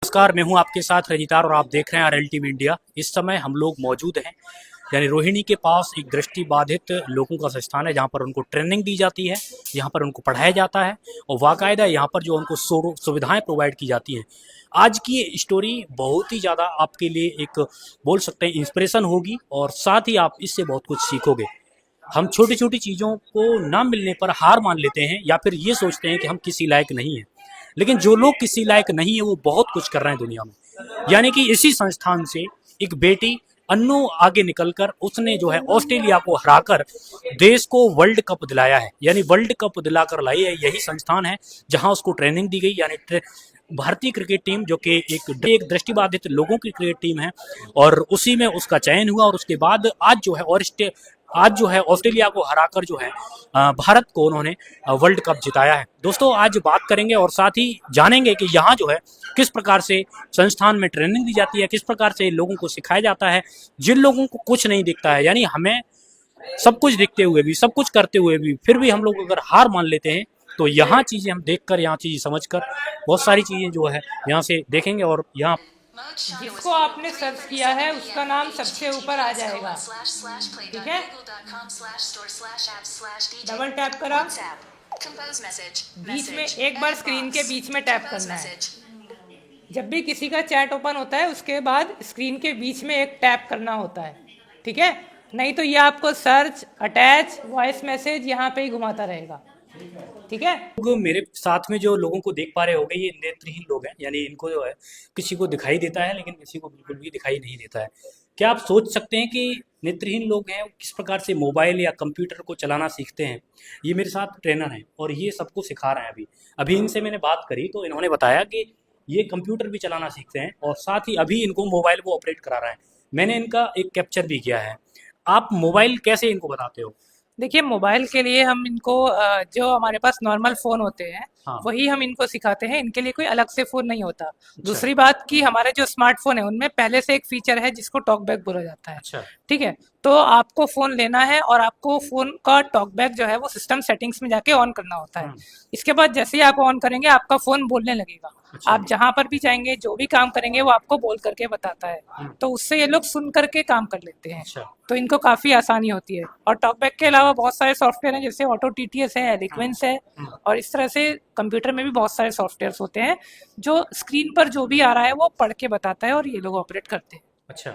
नमस्कार, मैं हूं आपके साथ रजितार और आप देख रहे हैं आरएल टीवी इंडिया। इस समय हम लोग मौजूद हैं यानी रोहिणी के पास एक दृष्टि बाधित लोगों का संस्थान है जहां पर उनको ट्रेनिंग दी जाती है, यहाँ पर उनको पढ़ाया जाता है और बाकायदा यहाँ पर जो उनको सुविधाएं प्रोवाइड की जाती हैं। आज की ये स्टोरी बहुत ही ज़्यादा आपके लिए एक बोल सकते हैं इंस्पिरेशन होगी और साथ ही आप इससे बहुत कुछ सीखोगे। हम छोटी छोटी चीज़ों को ना मिलने पर हार मान लेते हैं या फिर ये सोचते हैं कि हम किसी लायक नहीं हैं, लेकिन जो लोग किसी लायक नहीं है वो बहुत कुछ कर रहे हैं दुनिया में। यानी कि इसी संस्थान से एक बेटी अन्नू आगे निकलकर उसने जो है ऑस्ट्रेलिया को हराकर देश को वर्ल्ड कप दिलाया है, यानी वर्ल्ड कप दिलाकर लाई है। यही संस्थान है जहां उसको ट्रेनिंग दी गई, यानी भारतीय क्रिकेट टीम जो कि एक दृष्टिबाधित लोगों की क्रिकेट टीम है और उसी में उसका चयन हुआ और उसके बाद आज जो है ऑस्ट्रेलिया को हराकर जो है भारत को उन्होंने वर्ल्ड कप जिताया है। दोस्तों, आज बात करेंगे और साथ ही जानेंगे कि यहाँ जो है किस प्रकार से संस्थान में ट्रेनिंग दी जाती है, किस प्रकार से लोगों को सिखाया जाता है जिन लोगों को कुछ नहीं दिखता है। यानी हमें सब कुछ दिखते हुए भी, सब कुछ करते हुए भी फिर भी हम लोग अगर हार मान लेते हैं तो यहाँ चीज़ें हम देखकर, यहाँ चीज़ें समझकर बहुत सारी चीज़ें जो है यहाँ से देखेंगे और यहाँ जिसको आपने सर्च किया है उसका नाम सबसे ऊपर आ जाएगा। ठीक है, डबल टैप करा, बीच में एक बार स्क्रीन के बीच में टैप करना है। जब भी किसी का चैट ओपन होता है उसके बाद स्क्रीन के बीच में एक टैप करना होता है। ठीक है, नहीं तो ये आपको सर्च, अटैच, वॉइस मैसेज यहाँ पे ही घुमाता रहेगा। ठीक है, लोग मेरे साथ में जो लोगों को देख पा रहे होंगे ये नेत्रहीन लोग हैं, यानी इनको जो है किसी को दिखाई देता है लेकिन किसी को बिल्कुल भी दिखाई नहीं देता है। क्या आप सोच सकते हैं कि नेत्रहीन लोग हैं किस प्रकार से मोबाइल या कंप्यूटर को चलाना सीखते हैं? ये मेरे साथ ट्रेनर हैं और ये सबको सिखा रहे हैं। अभी अभी इनसे मैंने बात करी तो इन्होंने बताया कि ये कंप्यूटर भी चलाना सीखते हैं और साथ ही अभी इनको मोबाइल वो ऑपरेट करा रहे हैं। मैंने इनका एक कैप्चर भी किया है। आप मोबाइल कैसे इनको बताते हो? देखिए मोबाइल के लिए हम इनको जो हमारे पास नॉर्मल फ़ोन होते हैं हाँ। वही हम इनको सिखाते हैं। इनके लिए कोई अलग से फ़ोन नहीं होता। अच्छा। दूसरी बात कि हमारे जो स्मार्टफोन है उनमें पहले से एक फीचर है जिसको टॉक बैक बोला जाता है। अच्छा। ठीक है, तो आपको फ़ोन लेना है और आपको फ़ोन का टॉक बैक जो है वो सिस्टम सेटिंग्स में जाके ऑन करना होता है। इसके बाद जैसे ही आप ऑन करेंगे आपका फ़ोन बोलने लगेगा। अच्छा। आप जहाँ पर भी जाएंगे, जो भी काम करेंगे वो आपको बोल करके बताता है, तो उससे ये लोग सुन करके काम कर लेते हैं। अच्छा। तो इनको काफ़ी आसानी होती है। और टॉकबैक के अलावा बहुत सारे सॉफ्टवेयर हैं जैसे ऑटो टीटीएस है, एलिक्वेंस है और इस तरह से कंप्यूटर में भी बहुत सारे सॉफ्टवेयर्स होते हैं जो स्क्रीन पर जो भी आ रहा है वो पढ़ के बताता है और ये लोग ऑपरेट करते हैं। अच्छा,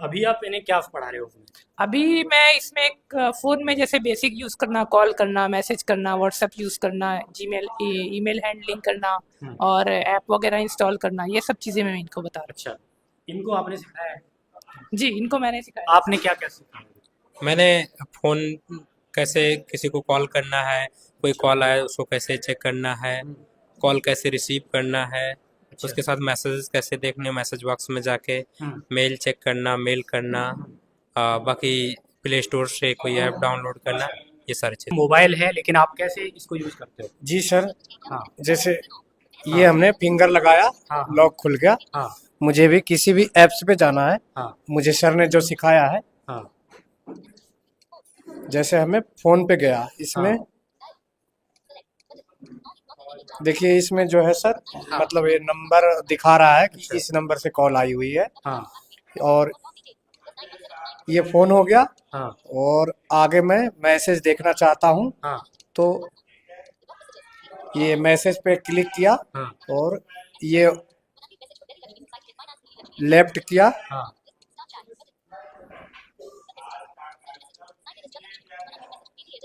अभी आप इन्हें क्या पढ़ा रहे हो? अभी मैं इसमें एक फ़ोन में जैसे बेसिक यूज़ करना, कॉल करना, मैसेज करना, व्हाट्सएप यूज़ करना, जीमेल ईमेल हैंडलिंग करना और ऐप वगैरह इंस्टॉल करना, ये सब चीज़ें मैं इनको बता रहा अच्छा, इनको आपने सिखाया है? हूँ। जी, इनको मैंने सिखाया। आपने क्या क्या सिखाया? मैंने फ़ोन कैसे किसी को कॉल करना है, कोई कॉल आया उसको कैसे चेक करना है, कॉल कैसे रिसीव करना है, उसके साथ मैसेजेस कैसे देखने, मैसेज बॉक्स में जाके मेल चेक करना, मेल करना, बाकी प्ले स्टोर से कोई ऐप डाउनलोड करना, ये सारी चीज़। मोबाइल है लेकिन आप कैसे इसको यूज करते हो? जी सर। हाँ। जैसे ये हमने फिंगर लगाया, हाँ। लॉक खुल गया। हाँ। मुझे भी किसी भी एप्स पे जाना है। हाँ। मुझे सर ने जो सिखाया है, हाँ। जैसे हमें फोन पे गया, इसमें देखिए इसमें जो है सर, मतलब ये नंबर दिखा रहा है कि इस नंबर से कॉल आई हुई है। हाँ। और ये फोन हो गया। हाँ। और आगे मैं मैसेज देखना चाहता हूँ, हाँ। तो ये मैसेज पे क्लिक किया। हाँ। और ये लेफ्ट किया। हाँ।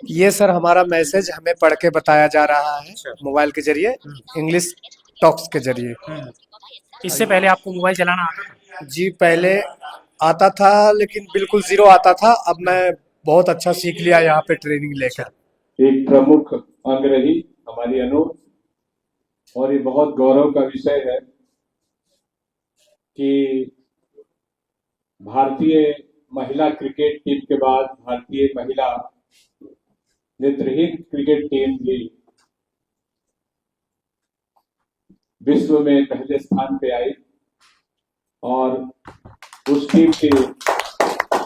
ये सर हमारा मैसेज हमें पढ़ के बताया जा रहा है मोबाइल के जरिए, इंग्लिश टॉक्स के जरिए। इससे पहले आपको मोबाइल चलाना आता था? जी पहले आता था लेकिन बिल्कुल जीरो आता था। अब मैं बहुत अच्छा सीख लिया यहाँ पे ट्रेनिंग लेकर। एक प्रमुख अंग रही हमारी अनु, और ये बहुत गौरव का विषय है कि भारतीय महिला क्रिकेट टीम के बाद भारतीय महिला नेत्रहीन क्रिकेट टीम भी विश्व में पहले स्थान पे आई और उस टीम के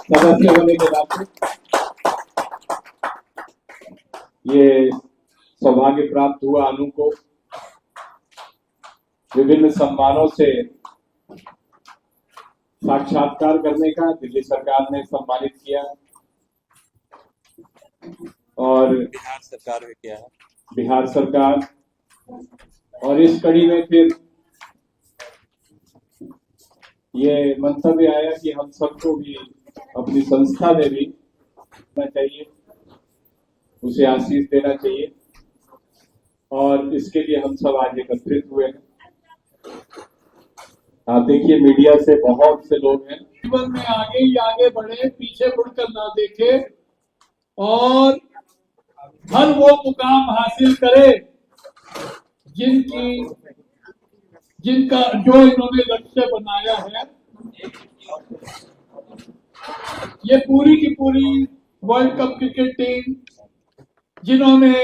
सदस्य होने के नाते ये सौभाग्य प्राप्त हुआ अनु को। विभिन्न सम्मानों से साक्षात्कार करने का दिल्ली सरकार ने सम्मानित किया और बिहार सरकार भी किया है। बिहार सरकार, और इस कड़ी में फिर ये मंतव्य आया कि हम सबको भी अपनी संस्था में भी करना चाहिए, उसे आशीष देना चाहिए, और इसके लिए हम सब आज एकत्रित हुए हैं। आप देखिए मीडिया से बहुत से लोग हैं, जीवन में आगे ही आगे बढ़े, पीछे मुड़कर ना देखे और हर वो मुकाम हासिल करे जिनका जो इन्होंने लक्ष्य बनाया है। ये पूरी की पूरी वर्ल्ड कप क्रिकेट टीम जिन्होंने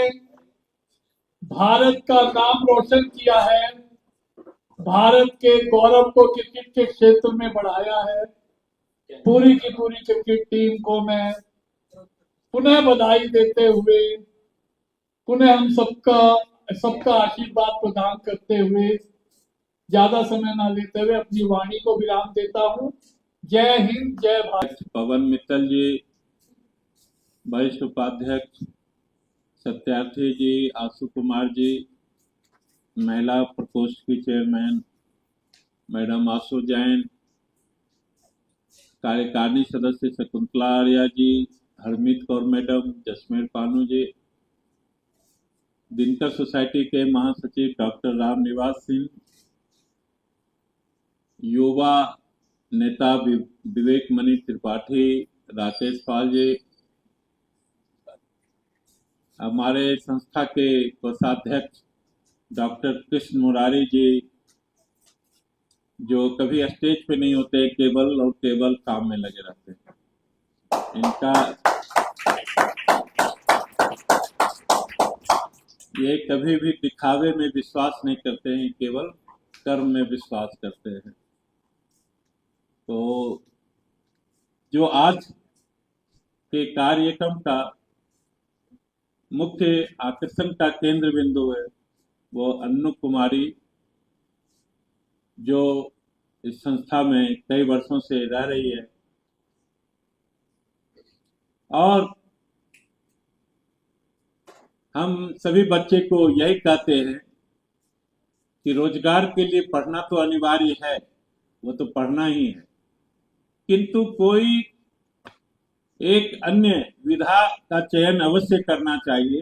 भारत का नाम रोशन किया है, भारत के गौरव को क्रिकेट के क्षेत्र में बढ़ाया है, पूरी की पूरी क्रिकेट टीम को मैं पुनः बधाई देते हुए, पुनः हम सबका आशीर्वाद प्रदान करते हुए, ज्यादा समय ना लेते हुए अपनी वाणी को विराम देता हूँ। जय हिंद, जय भारत। पवन मित्तल जी, वरिष्ठ उपाध्यक्ष सत्यार्थी जी, आशु कुमार जी, महिला प्रकोष्ठ की चेयरमैन मैडम आशु जैन, कार्यकारिणी सदस्य शकुंतला आर्या जी, हरमीत कौर मैडम, जसमेर पानू जी, दिनकर सोसाइटी के महासचिव डॉक्टर राम निवास सिंह, युवा नेता विवेक मणि त्रिपाठी, राकेश पाल जी, हमारे संस्था के कोषाध्यक्ष डॉक्टर कृष्ण मुरारी जी, जो कभी स्टेज पे नहीं होते, केवल काम में लगे रहते हैं। इनका ये कभी भी दिखावे में विश्वास नहीं करते हैं, केवल कर्म में विश्वास करते हैं। तो जो आज के कार्यक्रम का मुख्य आकर्षण का केंद्र बिंदु है वो अन्नू कुमारी, जो इस संस्था में कई वर्षों से रह रही है और हम सभी बच्चे को यही कहते हैं कि रोजगार के लिए पढ़ना तो अनिवार्य है, वो तो पढ़ना ही है, किंतु कोई एक अन्य विधा का चयन अवश्य करना चाहिए।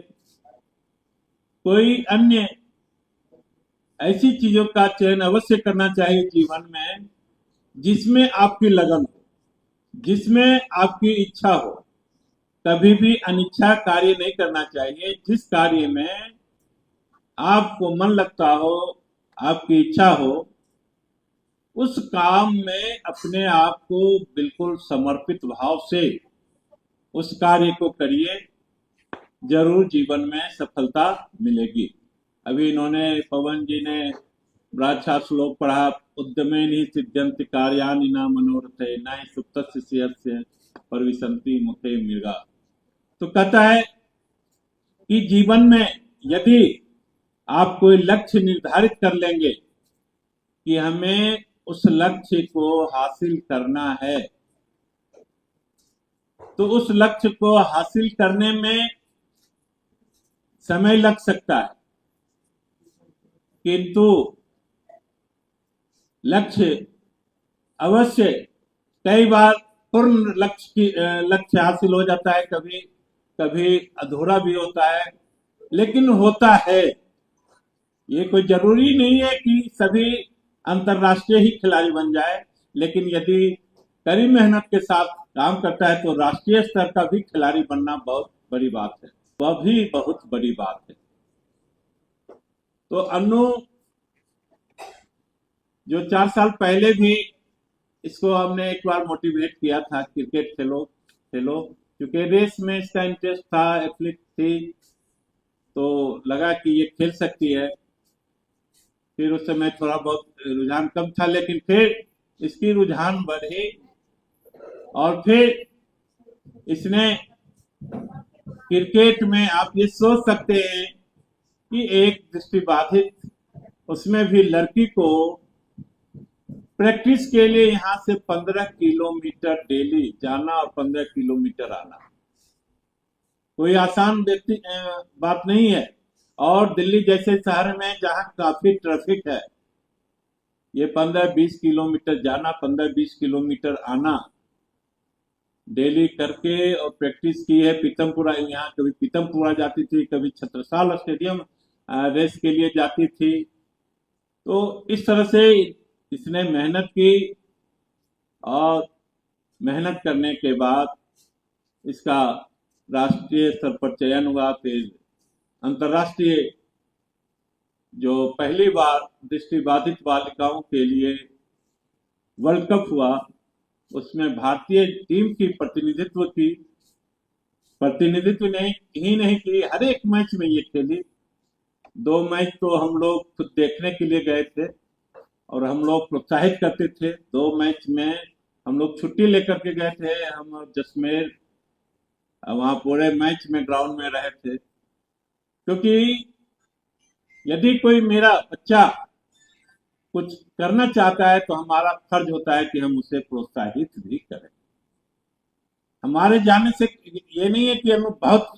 कोई अन्य ऐसी चीजों का चयन अवश्य करना चाहिए जीवन में जिसमें आपकी लगन हो, जिसमें आपकी इच्छा हो। कभी भी अनिच्छा कार्य नहीं करना चाहिए। जिस कार्य में आपको मन लगता हो, आपकी इच्छा हो, उस काम में अपने आप को बिल्कुल समर्पित भाव से उस कार्य को करिए, जरूर जीवन में सफलता मिलेगी। अभी इन्होंने, पवन जी ने बड़ा अच्छा श्लोक पढ़ा, उद्यमेन सिद्ध्यन्ति कार्याणि न मनोरथे न हि सुप्तस्य स्यस्य परिविशन्ति मुखे मृगा। तो कहता है कि जीवन में यदि आप कोई लक्ष्य निर्धारित कर लेंगे कि हमें उस लक्ष्य को हासिल करना है, तो उस लक्ष्य को हासिल करने में समय लग सकता है, किंतु लक्ष्य अवश्य कई बार पूर्ण लक्ष्य हासिल हो जाता है, कभी कभी अधूरा भी होता है, लेकिन होता है। ये कोई जरूरी नहीं है कि सभी अंतर्राष्ट्रीय ही खिलाड़ी बन जाए, लेकिन यदि कड़ी मेहनत के साथ काम करता है तो राष्ट्रीय स्तर का भी खिलाड़ी बनना बहुत बड़ी बात है, वह भी बहुत बड़ी बात है। तो अन्नू जो 4 साल पहले भी इसको हमने एक बार मोटिवेट किया था, क्रिकेट खेलो, क्योंकि रेस में इसका इंटरेस्ट था, एथलीट थी, तो लगा कि ये खेल सकती है। फिर उस समय थोड़ा बहुत रुझान कम था, लेकिन फिर इसकी रुझान बढ़ी और फिर इसने क्रिकेट में, आप ये सोच सकते हैं कि एक दृष्टिबाधित, उसमें भी लड़की को प्रैक्टिस के लिए यहाँ से 15 किलोमीटर डेली जाना और 15 किलोमीटर आना कोई आसान बात नहीं है। और दिल्ली जैसे शहर में जहाँ काफी ट्रैफिक है, ये 15-20 किलोमीटर जाना, 15-20 किलोमीटर आना डेली करके और प्रैक्टिस की है। पीतमपुरा, यहाँ कभी पीतमपुरा जाती थी, कभी छत्रसाल स्टेडियम रेस के लिए जाती थी। तो इस तरह से इसने मेहनत की और मेहनत करने के बाद इसका राष्ट्रीय स्तर पर चयन हुआ। फिर अंतर्राष्ट्रीय जो पहली बार दृष्टिबाधित बालिकाओं के लिए वर्ल्ड कप हुआ, उसमें भारतीय टीम की प्रतिनिधित्व नहीं की, हर एक मैच में ये खेली। 2 मैच तो हम लोग खुद देखने के लिए गए थे और हम लोग प्रोत्साहित करते थे। 2 मैच में हम लोग छुट्टी लेकर के गए थे, हम और जसमेर वहां पूरे मैच में ग्राउंड में रहे थे, क्योंकि यदि कोई मेरा बच्चा कुछ करना चाहता है तो हमारा फर्ज होता है कि हम उसे प्रोत्साहित भी करें। हमारे जाने से ये नहीं है कि हम बहुत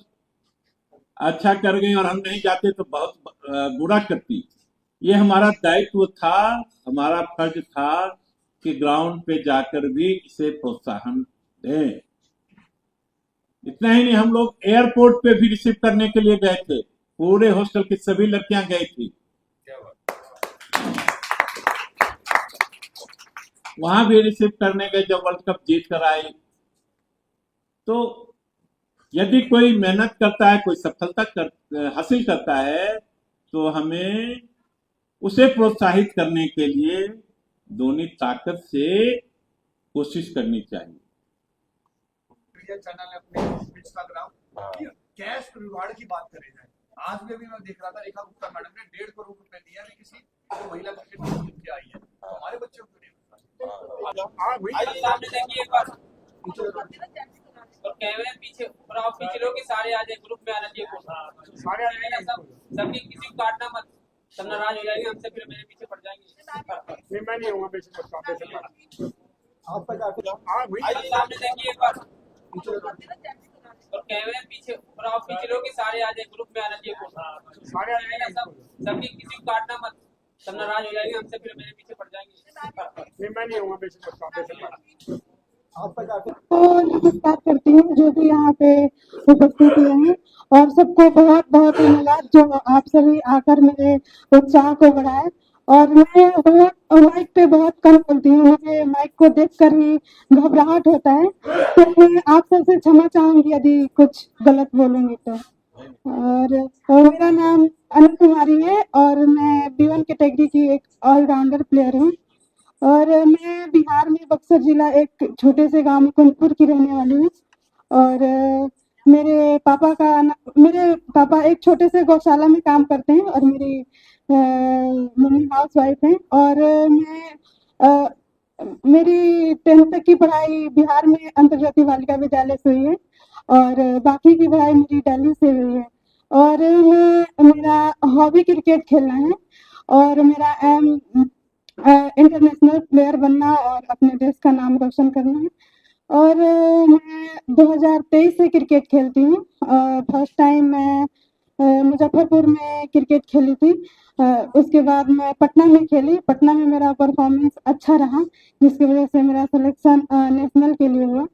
अच्छा कर गए और हम नहीं जाते तो बहुत बुरा करती। ये हमारा दायित्व था, हमारा फर्ज था कि ग्राउंड पे जाकर भी इसे प्रोत्साहन दें। इतना ही नहीं, हम लोग एयरपोर्ट पे भी रिसीव करने के लिए गए थे, पूरे हॉस्टल की सभी लड़कियां गई थी। वहां भी रिसीव करने गए जब वर्ल्ड कप जीत कर आई। तो यदि कोई मेहनत करता है, कोई सफलता हासिल करता है, तो हमें उसे प्रोत्साहित करने के लिए दोनों ताकत से कोशिश करनी चाहिए। चैनल है अपने इंस्टाग्राम, कैश रिवार्ड की बात करें जाए, आज में भी मैं देख रहा था रेखा गुप्ता मैडम ने 1.5 करोड़ रुपए दिया है किसी जो महिला क्रिकेट टीम के आई है, तो हमारे बच्चों को और कैमरे पीछे ऊपर आप पीछे लोग सारे आ जाए, ग्रुप में आना चाहिए, सारे आ जाए, सबकी किसी को काटना मत, सब नाराज हो जाएंगे हमसे, फिर मेरे पीछे पड़ जाएंगे। नहीं मैं नहीं हूँ, सामने देखिए एक बार, और कैमरे पीछे ऊपर आप पीछे लोग सारे आ जाए, ग्रुप में आना चाहिए, सारे आ जाएंगे, सबकी किसी को काटना मत, सब नाराज हो जाएंगे हमसे, फिर मेरे पीछे पड़ जाएंगे। नहीं मैं नहीं हूँ, नमस्कार करती हूँ जो भी यहाँ पे उपस्थित हुए हैं, और सबको बहुत बहुत धन्यवाद जो आप सभी आकर मेरे उत्साह को बढ़ाए। और मैं बहुत माइक पे बहुत कम बोलती हूँ, मुझे माइक को देखकर ही घबराहट होता है, तो मैं आप सबसे क्षमा चाहूंगी यदि कुछ गलत बोलूंगी तो। और मेरा नाम अनु कुमारी है और मैं B1 कैटेगरी की एक ऑलराउंडर प्लेयर हूँ, और मैं बिहार में बक्सर जिला एक छोटे से गांव कुंदपुर की रहने वाली हूँ। और मेरे पापा एक छोटे से गौशाला में काम करते हैं और मेरी मम्मी हाउस वाइफ है। और मेरी 10th तक की पढ़ाई बिहार में अंतर्जातीय बालिका विद्यालय से हुई है और बाकी की पढ़ाई मेरी दिल्ली से हुई है। और मेरा हॉबी क्रिकेट खेलना है और मेरा एम इंटरनेशनल प्लेयर बनना और अपने देश का नाम रोशन करना है। और मैं 2023 से क्रिकेट खेलती हूँ। फर्स्ट टाइम मैं मुजफ्फरपुर में क्रिकेट खेली थी, उसके बाद मैं पटना में खेली, पटना में मेरा परफॉर्मेंस अच्छा रहा जिसकी वजह से मेरा सिलेक्शन नेशनल के लिए हुआ।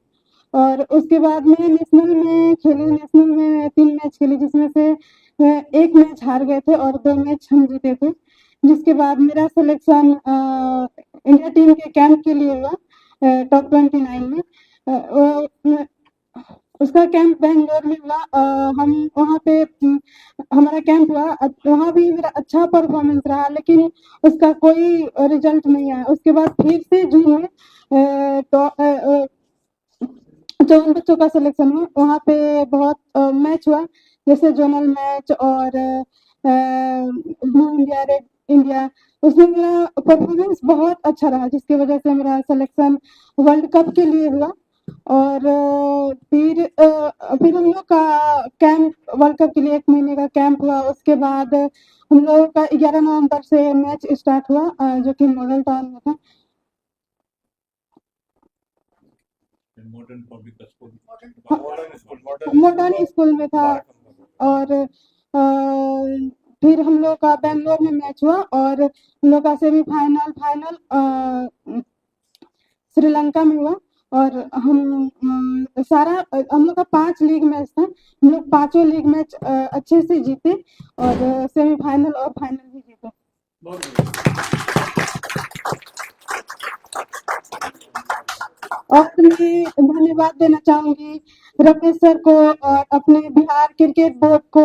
और उसके बाद मैं नेशनल में खेली, नेशनल में 3 मैच खेली जिसमें से 1 मैच हार गए थे और 2 मैच हम जीते थे, जिसके बाद मेरा सिलेक्शन इंडिया टीम के कैंप के लिए हुआ टॉप 29 में। उसका कैंप बेंगलोर में हुआ, हम वहाँ पे हमारा कैंप हुआ, वहाँ भी मेरा अच्छा परफॉर्मेंस रहा लेकिन उसका कोई रिजल्ट नहीं आया। उसके बाद फिर से जून में 54 बच्चों का सिलेक्शन हुआ, वहाँ पे बहुत मैच हुआ जैसे जोनल मैच और ब्लू इंडिया रेड इंडिया, उसमें मेरा परफॉर्मेंस बहुत अच्छा रहा जिसकी वजह से मेरा सिलेक्शन वर्ल्ड कप के लिए हुआ। और फिर हम लोग का कैंप वर्ल्ड कप के लिए 1 महीने का कैंप हुआ। उसके बाद हम लोगों का 11 नवंबर से मैच स्टार्ट हुआ जो कि मॉडल टाउन में था। Modern public school, modern school में था। और फिर हम लोग का बेंगलोर में मैच हुआ और हम लोग का सेमीफाइनल फाइनल श्रीलंका में हुआ। और हम लोग का 5 लीग मैच था, हम लोग 5 लीग मैच अच्छे से जीते और सेमीफाइनल और फाइनल भी जीते। और मैं धन्यवाद देना चाहूंगी रमेश सर को और अपने बिहार क्रिकेट बोर्ड को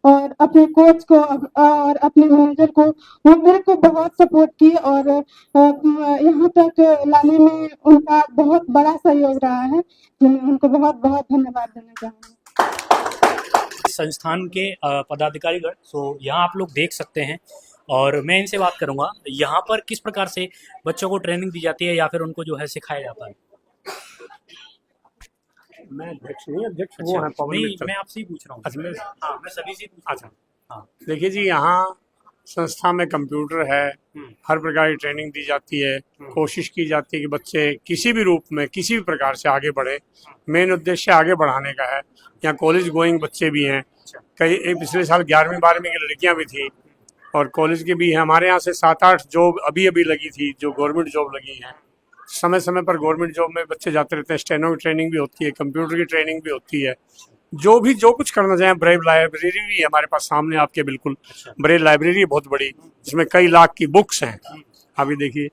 और अपने कोच को और अपने मैनेजर को। वो मेरे को बहुत सपोर्ट किए और यहाँ तक लाने में उनका बहुत बड़ा सहयोग रहा है, जो मैं उनको बहुत बहुत धन्यवाद देना चाहूंगी। संस्थान के पदाधिकारीगण, सो यहाँ आप लोग देख सकते हैं और मैं इनसे बात करूंगा यहाँ पर किस प्रकार से बच्चों को ट्रेनिंग दी जाती है या फिर उनको जो है सिखाया जाता है। मैं अध्यक्ष नहीं, अध्यक्ष अच्छा, वो है पवन नहीं, मित्तल। मैं आपसे ही पूछ रहा हूँ। अच्छा, हाँ, मैं सभी से पूछ रहा हूँ। हाँ, देखिए जी, यहाँ संस्था में कंप्यूटर है, हर प्रकार की ट्रेनिंग दी जाती है, कोशिश की जाती है कि बच्चे किसी भी रूप में किसी भी प्रकार से आगे बढ़े। मेन उद्देश्य आगे बढ़ाने का है। यहाँ कॉलेज गोइंग बच्चे भी हैं, कई एक पिछले साल 11वीं 12वीं की लड़कियां भी थी और कॉलेज के भी हैं। हमारे यहाँ से 7-8 जॉब अभी लगी थी, जो गवर्नमेंट जॉब लगी हैं। समय समय पर गवर्नमेंट जॉब में बच्चे जाते रहते हैं। स्टेनो की ट्रेनिंग भी होती है, कंप्यूटर की ट्रेनिंग भी होती है। जो कुछ करना चाहें। ब्रेव लाइब्रेरी भी है हमारे पास सामने आपके, बिल्कुल ब्रेव लाइब्रेरी है बहुत बड़ी, जिसमें कई लाख की बुक्स हैं। अभी देखिए,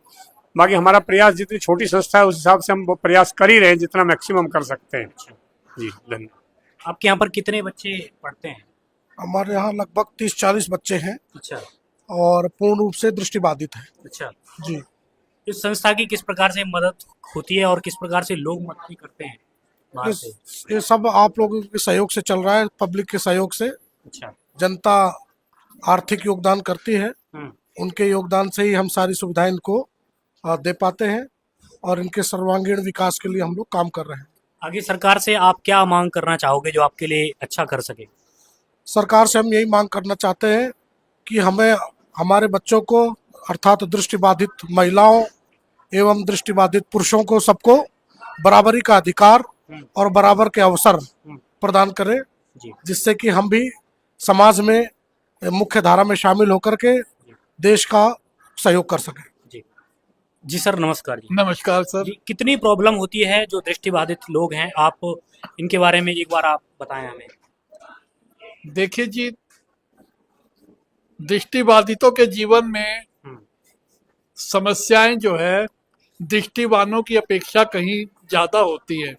बाकी हमारा प्रयास, जितनी छोटी संस्था है उस हिसाब से हम प्रयास कर ही रहे हैं जितना मैक्सिमम कर सकते हैं। जी, धन्यवाद। आपके यहाँ पर कितने बच्चे पढ़ते हैं? हमारे यहाँ लगभग 30-40 बच्चे हैं अच्छा, और पूर्ण रूप से दृष्टिबाधित हैं। अच्छा जी, इस संस्था की किस प्रकार से मदद होती है और किस प्रकार से लोग मदद भी करते हैं बाहर से? ये सब आप लोगों के सहयोग से चल रहा है, पब्लिक के सहयोग से। अच्छा, जनता आर्थिक योगदान करती है, उनके योगदान से ही हम सारी सुविधाएं इनको दे पाते हैं और इनके सर्वांगीण विकास के लिए हम लोग काम कर रहे हैं। आगे सरकार से आप क्या मांग करना चाहोगे जो आपके लिए अच्छा कर सके? सरकार से हम यही मांग करना चाहते हैं कि हमें हमारे बच्चों को, अर्थात दृष्टिबाधित महिलाओं एवं दृष्टिबाधित पुरुषों को, सबको बराबरी का अधिकार और बराबर के अवसर प्रदान करें, जिससे कि हम भी समाज में मुख्य धारा में शामिल होकर के देश का सहयोग कर सकें। जी सर, नमस्कार जी। नमस्कार सर। जी, कितनी प्रॉब्लम होती है जो दृष्टिबाधित लोग हैं, आप इनके बारे में एक बार आप बताएं हमें। देखिए जी, दृष्टिबाधितों के जीवन में समस्याएं जो है दृष्टिवानों की अपेक्षा कहीं ज्यादा होती है।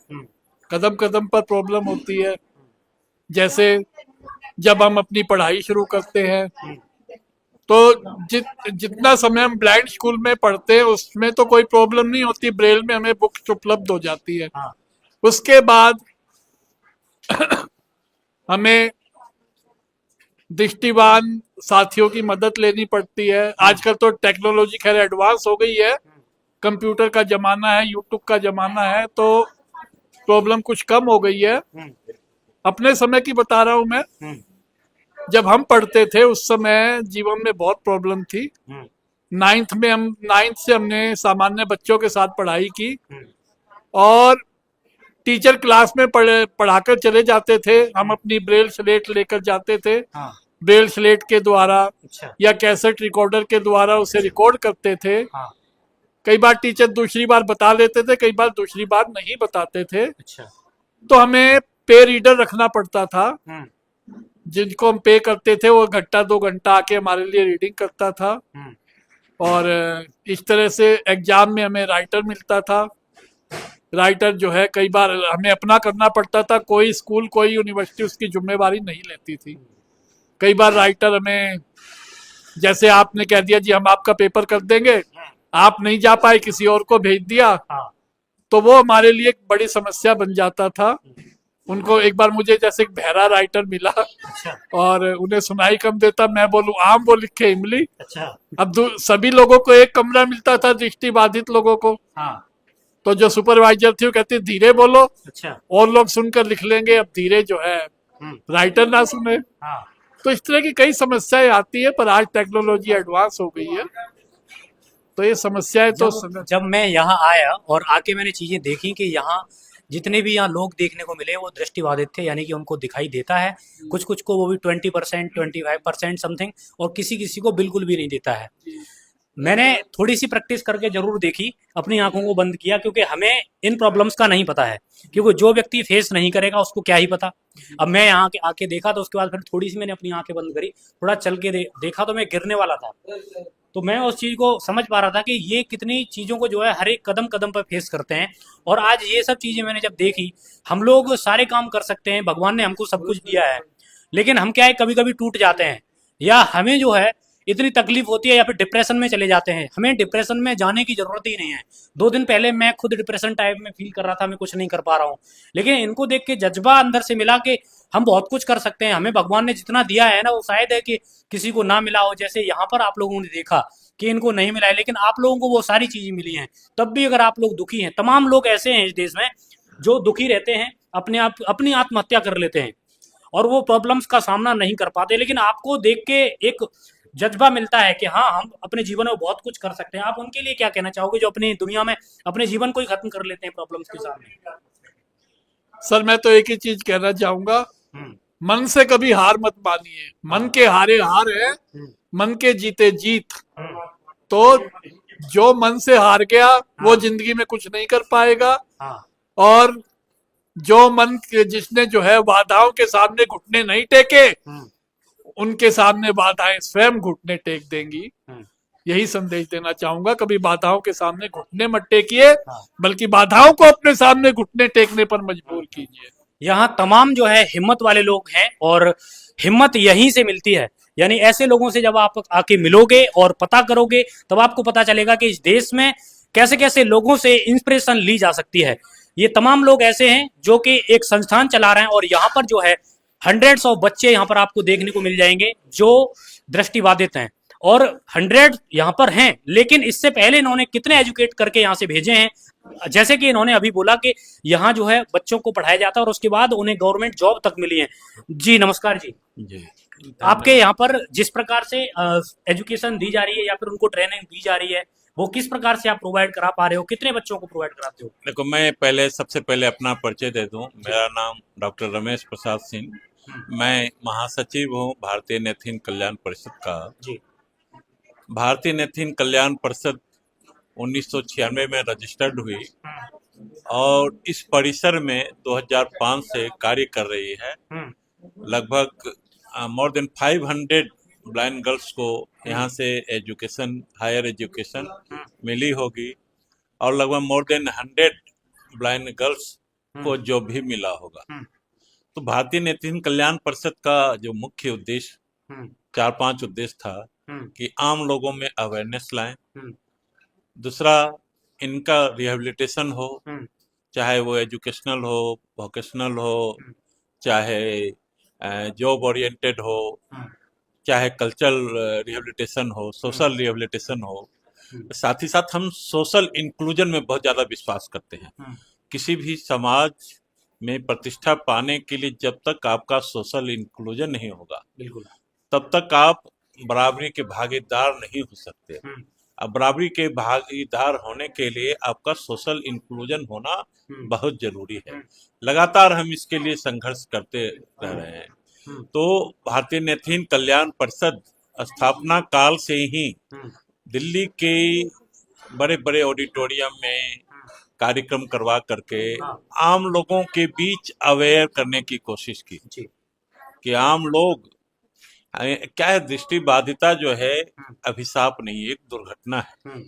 कदम कदम पर प्रॉब्लम होती है। जैसे जब हम अपनी पढ़ाई शुरू करते हैं तो जितना समय हम ब्लाइंड स्कूल में पढ़ते हैं उसमें तो कोई प्रॉब्लम नहीं होती, ब्रेल में हमें बुक्स उपलब्ध हो जाती है। उसके बाद हमें दृष्टिवान साथियों की मदद लेनी पड़ती है। आजकल तो टेक्नोलॉजी खैर एडवांस हो गई है, कंप्यूटर का जमाना है, यूट्यूब का जमाना है, तो प्रॉब्लम कुछ कम हो गई है। अपने समय की बता रहा हूं मैं। जब हम पढ़ते थे उस समय जीवन में बहुत प्रॉब्लम थी। 9th से हमने सामान्य बच्चों के साथ पढ़ाई की और टीचर क्लास में पढ़ाकर चले जाते थे। हम अपनी ब्रेल स्लेट लेकर जाते थे। ब्रेल स्लेट के द्वारा या कैसेट रिकॉर्डर के द्वारा उसे रिकॉर्ड करते थे। कई बार टीचर दूसरी बार बता लेते थे, कई बार दूसरी बार नहीं बताते थे। तो हमें पे रीडर रखना पड़ता था। जिनको हम पे करते थे वो घंटा 2 घंटा आके हमारे लिए रीडिंग करता था। और इस तरह से एग्जाम में हमें राइटर मिलता था। राइटर जो है कई बार हमें अपना करना पड़ता था, कोई स्कूल कोई यूनिवर्सिटी उसकी जिम्मेवारी नहीं लेती थी। कई बार राइटर हमें, जैसे आपने कह दिया जी हम आपका पेपर कर देंगे, आप नहीं जा पाए, किसी और को भेज दिया, तो वो हमारे लिए एक बड़ी समस्या बन जाता था। उनको एक बार मुझे जैसे एक बहरा राइटर मिला और उन्हें सुनाई कम देता, मैं बोलूं आम, वो लिखे इमली। अब सभी लोगों को एक कमरा मिलता था, दृष्टिबाधित लोगों को। तो जो सुपरवाइजर थी वो कहती धीरे बोलो, और लोग सुनकर लिख लेंगे। अब धीरे जो है राइटर ना सुने। तो इस तरह की कई समस्याएं आती है, पर आज टेक्नोलॉजी एडवांस हो गई है तो ये समस्याएं तो जब मैं यहाँ आया और आके मैंने चीजें देखी कि यहाँ जितने भी यहाँ लोग देखने को मिले वो दृष्टिबाधित थे, यानी कि उनको दिखाई देता है, कुछ कुछ को वो भी 20%, 25% समथिंग, और किसी किसी को बिल्कुल भी नहीं देता है। मैंने थोड़ी सी प्रैक्टिस करके जरूर देखी, अपनी आंखों को बंद किया, क्योंकि हमें इन प्रॉब्लम्स का नहीं पता है, क्योंकि जो व्यक्ति फेस नहीं करेगा उसको क्या ही पता। अब मैं यहाँ के आके देखा तो उसके बाद फिर थोड़ी सी मैंने अपनी आंखें बंद करी, थोड़ा चल के देखा तो मैं गिरने वाला था। तो मैं उस चीज को समझ पा रहा था कि ये कितनी चीजों को जो है हर एक कदम कदम पर फेस करते हैं। और आज ये सब चीजें मैंने जब देखी, हम लोग सारे काम कर सकते हैं, भगवान ने हमको सब कुछ दिया है, लेकिन हम क्या है कभी कभी टूट जाते हैं, या हमें जो है इतनी तकलीफ होती है, या फिर डिप्रेशन में चले जाते हैं। हमें डिप्रेशन में जाने की जरूरत ही नहीं है। 2 दिन पहले मैं खुद डिप्रेशन टाइप में फील कर रहा था, मैं कुछ नहीं कर पा रहा हूँ, लेकिन इनको देख के जज्बा अंदर से मिला कि हम बहुत कुछ कर सकते हैं, हमें भगवान ने जितना दिया है ना वो शायद है कि किसी को ना मिला हो। जैसे यहाँ पर आप लोगों ने देखा कि इनको नहीं मिला है, लेकिन आप लोगों को वो सारी चीजें मिली हैं, तब भी अगर आप लोग दुखी हैं। तमाम लोग ऐसे हैं इस देश में जो दुखी रहते हैं, अपनी आत्महत्या कर लेते हैं और वो प्रॉब्लम्स का सामना नहीं कर पाते, लेकिन आपको देख के एक जज्बा मिलता है कि हाँ हम अपने जीवन में बहुत कुछ कर सकते हैं। आप उनके लिए क्या कहना चाहोगे जो अपनी दुनिया में अपने जीवन को ही खत्म कर लेते हैं प्रॉब्लम्स के सामने? सर मैं तो एक ही चीज कहना चाहूंगा, मन से कभी हार मत मानिए। मन के हारे हार है, मन के जीते जीत। तो जो मन से हार गया वो जिंदगी में कुछ नहीं कर पाएगा, और जो मन के जिसने जो है बाधाओं के सामने घुटने नहीं टेके, उनके सामने बाधाएं स्वयं घुटने टेक देंगी। यही संदेश देना चाहूंगा, कभी बाधाओं के सामने घुटने मत टेकिए, बल्कि बाधाओं को अपने सामने घुटने टेकने पर मजबूर कीजिए। यहाँ तमाम जो है हिम्मत वाले लोग हैं, और हिम्मत यहीं से मिलती है। यानी ऐसे लोगों से जब आप आके मिलोगे और पता करोगे, तब आपको पता चलेगा कि इस देश में कैसे कैसे लोगों से इंस्पिरेशन ली जा सकती है। ये तमाम लोग ऐसे हैं जो कि एक संस्थान चला रहे हैं, और यहाँ पर जो है हंड्रेड्स ऑफ बच्चे यहाँ पर आपको देखने को मिल जाएंगे जो दृष्टिबाधित हैं, और 100 यहाँ पर हैं, लेकिन इससे पहले इन्होंने कितने एजुकेट करके यहाँ से भेजे हैं। जैसे कि इन्होंने अभी बोला कि यहाँ जो है बच्चों को पढ़ाया जाता है और उसके बाद उन्हें गवर्नमेंट जॉब तक मिली है। जी नमस्कार जी। आपके यहाँ पर जिस प्रकार से एजुकेशन दी जा रही है या फिर उनको ट्रेनिंग दी जा रही है, वो किस प्रकार से आप प्रोवाइड करा पा रहे हो, कितने बच्चों को प्रोवाइड कराते हो? देखो, मैं सबसे पहले अपना परिचय दे दूं। मेरा नाम डॉक्टर रमेश प्रसाद सिंह, मैं महासचिव हूं भारतीय नेत्रहीन कल्याण परिषद का। जी। भारतीय नेत्रहीन कल्याण परिषद 1996 में रजिस्टर्ड हुई और इस परिसर में 2005 से कार्य कर रही है। लगभग मोर देन 500 ब्लाइंड गर्ल्स को यहाँ से एजुकेशन, हायर एजुकेशन मिली होगी, और लगभग मोर देन 100 ब्लाइंड गर्ल्स को जॉब भी मिला होगा। तो भारतीय नेत्रहीन कल्याण परिषद का जो मुख्य उद्देश्य 4-5 उद्देश्य था कि आम लोगों में अवेयरनेस लाएं, दूसरा इनका रिहेबिलिटेशन हो, चाहे वो एजुकेशनल हो, वोकेशनल हो, चाहे जॉब ओरिएंटेड हो, चाहे कल्चरल रिहेबिलिटेशन हो, सोशल रिहेबिलिटेशन हो। साथ ही साथ हम सोशल इंक्लूजन में बहुत ज्यादा विश्वास करते हैं। किसी भी समाज में प्रतिष्ठा पाने के लिए जब तक आपका सोशल इंक्लूजन नहीं होगा, बिल्कुल, तब तक आप बराबरी के भागीदार नहीं हो सकते। अब बराबरी के भागीदार होने के लिए आपका सोशल इंक्लूजन होना बहुत जरूरी है। लगातार हम इसके लिए संघर्ष करते रह रहे हैं। तो भारतीय नेत्रहीन कल्याण परिषद स्थापना काल से ही दिल्ली के बड़े बड़े ऑडिटोरियम में कार्यक्रम करवा करके आम लोगों के बीच अवेयर करने की कोशिश की कि आम लोग, क्या है, दृष्टिबाधिता जो है अभिशाप नहीं, एक दुर्घटना है,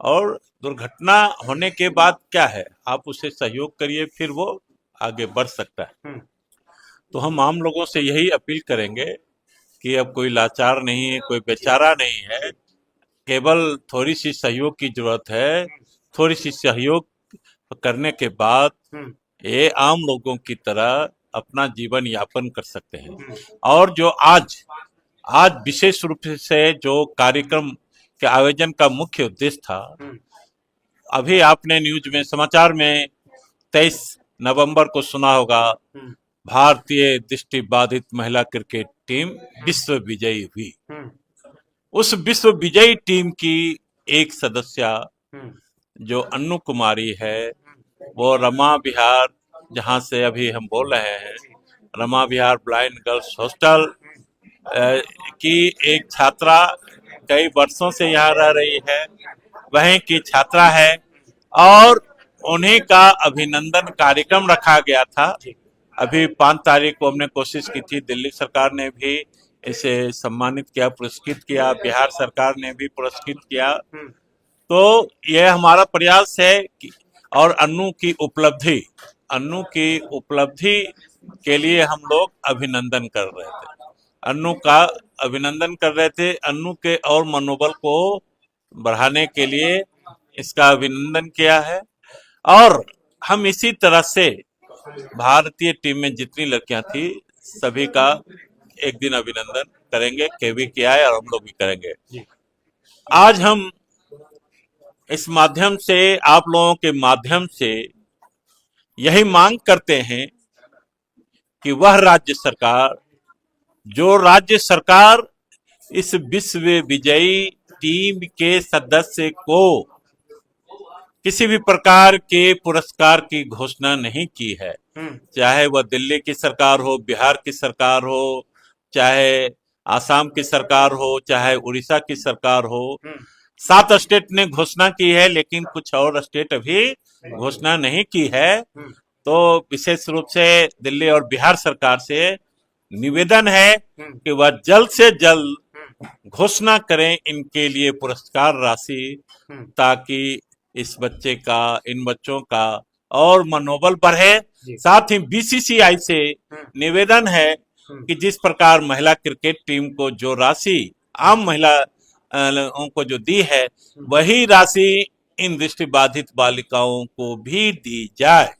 और दुर्घटना होने के बाद क्या है, आप उसे सहयोग करिए, फिर वो आगे बढ़ सकता है। तो हम आम लोगों से यही अपील करेंगे कि अब कोई लाचार नहीं है, कोई बेचारा नहीं है, केवल थोड़ी सी सहयोग की जरूरत है। थोड़ी सी सहयोग करने के बाद ये आम लोगों की तरह अपना जीवन यापन कर सकते हैं। और जो आज विशेष रूप से जो कार्यक्रम के आयोजन का मुख्य उद्देश्य था, अभी आपने न्यूज में, समाचार में 23 नवंबर को सुना होगा, भारतीय दृष्टिबाधित महिला क्रिकेट टीम विश्व विजयी हुई। उस विश्व विजयी टीम की एक सदस्य जो अन्नू कुमारी है, वो रमा विहार, जहाँ से अभी हम बोल रहे हैं, रमा विहार ब्लाइंड गर्ल्स हॉस्टल की एक छात्रा कई वर्षों से यहाँ रह रही है, वहीं की छात्रा है और उन्हीं का अभिनंदन कार्यक्रम रखा गया था। अभी 5 तारीख को हमने कोशिश की थी, दिल्ली सरकार ने भी इसे सम्मानित किया, पुरस्कृत किया, बिहार सरकार ने भी पुरस्कृत किया। तो यह हमारा प्रयास है कि और अन्नू की उपलब्धि के लिए हम लोग अभिनंदन कर रहे थे, अन्नू का अभिनंदन कर रहे थे। अन्नू के और मनोबल को बढ़ाने के लिए इसका अभिनंदन किया है और हम इसी तरह से भारतीय टीम में जितनी लड़कियां थी सभी का एक दिन अभिनंदन करेंगे, केवी किया है और हम लोग भी करेंगे। आज हम इस माध्यम से, आप लोगों के माध्यम से यही मांग करते हैं कि वह राज्य सरकार इस विश्व विजयी टीम के सदस्य को किसी भी प्रकार के पुरस्कार की घोषणा नहीं की है, चाहे वह दिल्ली की सरकार हो, बिहार की सरकार हो, चाहे आसाम की सरकार हो, चाहे उड़ीसा की सरकार हो। 7 स्टेट ने घोषणा की है, लेकिन कुछ और स्टेट अभी घोषणा नहीं की है। तो विशेष रूप से दिल्ली और बिहार सरकार से निवेदन है कि वह जल्द से जल्द घोषणा करें इनके लिए पुरस्कार राशि, ताकि इस बच्चे का, इन बच्चों का और मनोबल बढ़े। साथ ही बीसीसीआई से निवेदन है कि जिस प्रकार महिला क्रिकेट टीम को जो राशि आम महिलाओं को जो दी है, वही राशि इन दृष्टिबाधित बालिकाओं को भी दी जाए,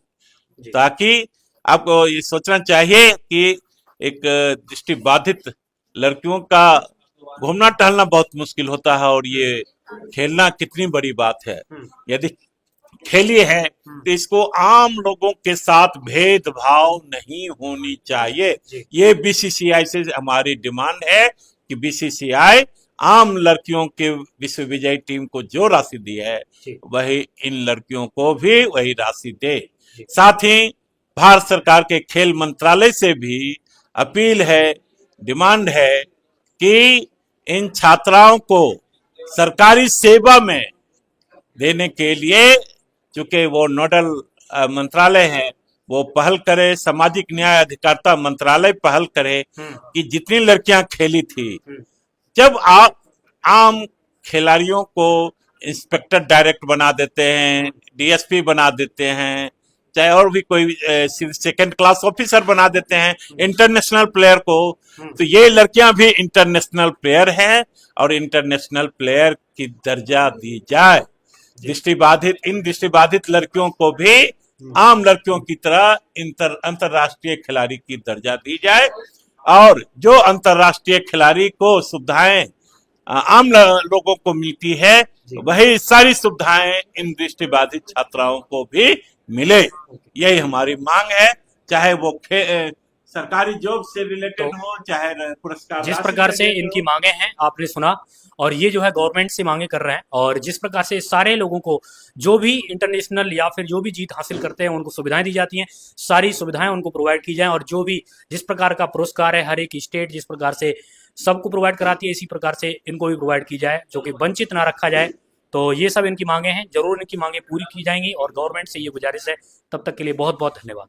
ताकि आपको ये सोचना चाहिए कि एक दृष्टिबाधित लड़कियों का घूमना टहलना बहुत मुश्किल होता है और ये खेलना कितनी बड़ी बात है। यदि खेली है तो इसको आम लोगों के साथ भेदभाव नहीं होनी चाहिए। ये बीसीसीआई से हमारी डिमांड है कि बीसीसीआई आम लड़कियों के विश्व विजयी टीम को जो राशि दी है वही इन लड़कियों को भी वही राशि दे। साथ ही भारत सरकार के खेल मंत्रालय से भी अपील है, डिमांड है कि इन छात्राओं को सरकारी सेवा में देने के लिए, चूंकि वो नोडल मंत्रालय है, वो पहल करे, सामाजिक न्याय अधिकारिता मंत्रालय पहल करे कि जितनी लड़कियां खेली थी, जब आप आम खिलाड़ियों को इंस्पेक्टर डायरेक्ट बना देते हैं, डीएसपी बना देते हैं, चाहे और भी कोई सेकंड क्लास ऑफिसर बना देते हैं इंटरनेशनल प्लेयर को, तो ये लड़कियां भी इंटरनेशनल प्लेयर हैं और इंटरनेशनल प्लेयर की दर्जा दी जाए। इन दृष्टिबाधित लड़कियों को भी आम लड़कियों की तरह अंतरराष्ट्रीय खिलाड़ी की दर्जा दी जाए और जो अंतरराष्ट्रीय खिलाड़ी को सुविधाएं आम लोगों को मिलती है, वही सारी सुविधाएं इन दृष्टिबाधित छात्राओं को भी मिले। यही हमारी मांग है, चाहे वो सरकारी जॉब से रिलेटेड हो, चाहे पुरस्कार। जिस प्रकार से इनकी मांगे हैं आपने सुना, और ये जो है गवर्नमेंट से मांगे कर रहे हैं, और जिस प्रकार से सारे लोगों को जो भी इंटरनेशनल या फिर जो भी जीत हासिल करते हैं उनको सुविधाएं दी जाती हैं, सारी सुविधाएं उनको प्रोवाइड की जाएं, और जो भी जिस प्रकार का पुरस्कार है हर एक स्टेट जिस प्रकार से सबको प्रोवाइड कराती है, इसी प्रकार से इनको भी प्रोवाइड की जाए, जो कि वंचित ना रखा जाए। तो ये सब इनकी मांगे हैं, जरूर इनकी मांगे पूरी की जाएंगी और गवर्नमेंट से ये गुजारिश है। तब तक के लिए बहुत बहुत धन्यवाद।